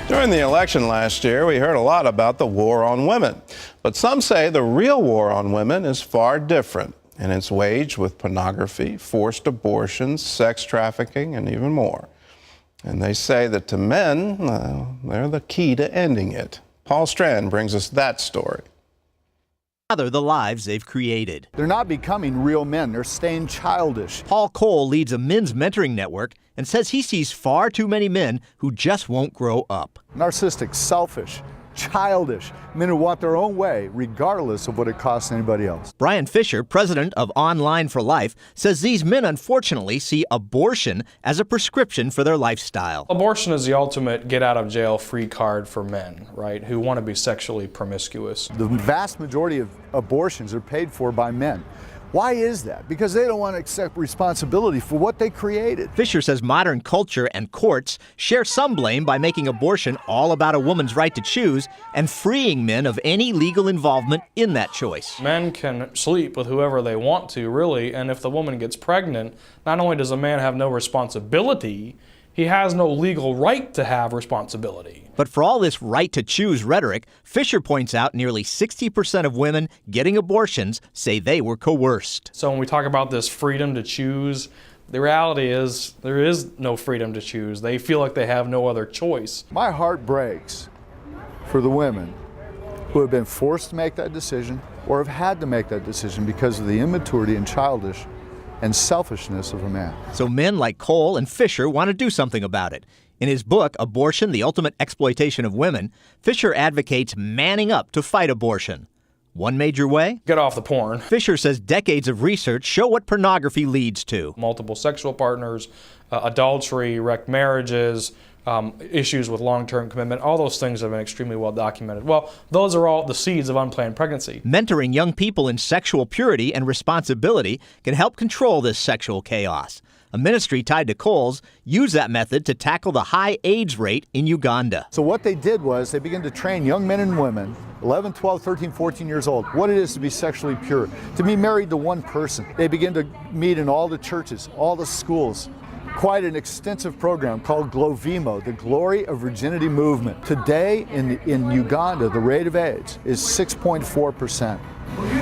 During the election last year, we heard a lot about the war on women. But some say the real war on women is far different, and it's waged with pornography, forced abortions, sex trafficking, and even more. And they say that to men, they're the key to ending it. Paul Strand brings us that story. The lives they've created. They're not becoming real men. They're staying childish. Paul Cole leads a men's mentoring network and says he sees far too many men who just won't grow up. Narcissistic, selfish, childish, men who want their own way, regardless of what it costs anybody else. Brian Fisher, president of Online for Life, says these men unfortunately see abortion as a prescription for their lifestyle. Abortion is the ultimate get-out-of-jail-free card for men, right, who want to be sexually promiscuous. The vast majority of abortions are paid for by men. Why is that? Because they don't want to accept responsibility for what they created. Fisher says modern culture and courts share some blame by making abortion all about a woman's right to choose and freeing men of any legal involvement in that choice. Men can sleep with whoever they want to, really, and if the woman gets pregnant, not only does a man have no responsibility, he has no legal right to have responsibility. But for all this right to choose rhetoric, Fisher points out nearly 60% of women getting abortions say they were coerced. So when we talk about this freedom to choose, the reality is there is no freedom to choose. They feel like they have no other choice. My heart breaks for the women who have been forced to make that decision or have had to make that decision because of the immaturity and childish and selfishness of a man. So men like Cole and Fisher want to do something about it. In his book, Abortion, the Ultimate Exploitation of Women, Fisher advocates manning up to fight abortion. One major way? Get off the porn. Fisher says decades of research show what pornography leads to. Multiple sexual partners, adultery, wrecked marriages, issues with long-term commitment, all those things have been extremely well documented. Well, those are all the seeds of unplanned pregnancy. Mentoring young people in sexual purity and responsibility can help control this sexual chaos. A ministry tied to Cole's used that method to tackle the high AIDS rate in Uganda. So what they did was they began to train young men and women, 11, 12, 13, 14 years old, what it is to be sexually pure, to be married to one person. They began to meet in all the churches, all the schools. Quite an extensive program called Glovimo, the Glory of Virginity Movement. Today in Uganda, the rate of AIDS is 6.4%.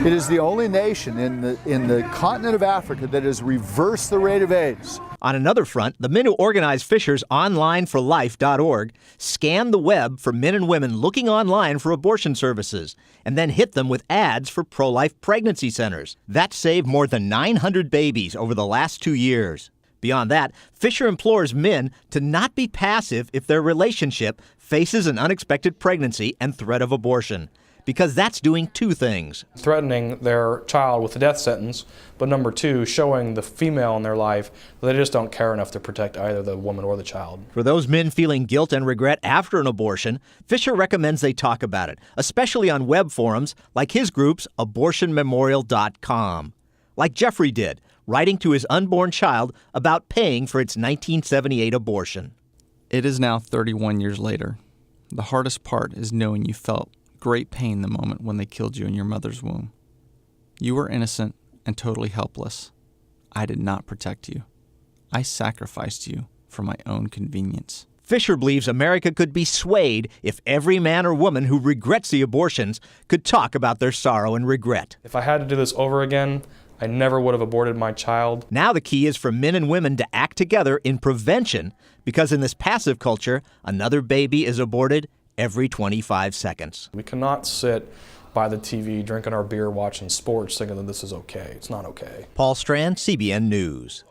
It is the only nation in the continent of Africa that has reversed the rate of AIDS. On another front, the men who organized Fisher's OnlineForLife.org scanned the web for men and women looking online for abortion services and then hit them with ads for pro-life pregnancy centers. That saved more than 900 babies over the last 2 years. Beyond that, Fisher implores men to not be passive if their relationship faces an unexpected pregnancy and threat of abortion, because that's doing two things. Threatening their child with a death sentence, but number two, showing the female in their life that they just don't care enough to protect either the woman or the child. For those men feeling guilt and regret after an abortion, Fisher recommends they talk about it, especially on web forums like his group's abortionmemorial.com. Like Jeffrey did, writing to his unborn child about paying for its 1978 abortion. It is now 31 years later. The hardest part is knowing you felt great pain the moment when they killed you in your mother's womb. You were innocent and totally helpless. I did not protect you. I sacrificed you for my own convenience. Fisher believes America could be swayed if every man or woman who regrets the abortions could talk about their sorrow and regret. If I had to do this over again, I never would have aborted my child. Now the key is for men and women to act together in prevention, because in this passive culture, another baby is aborted every 25 seconds. We cannot sit by the TV, drinking our beer, watching sports, thinking that this is okay. It's not okay. Paul Strand, CBN News.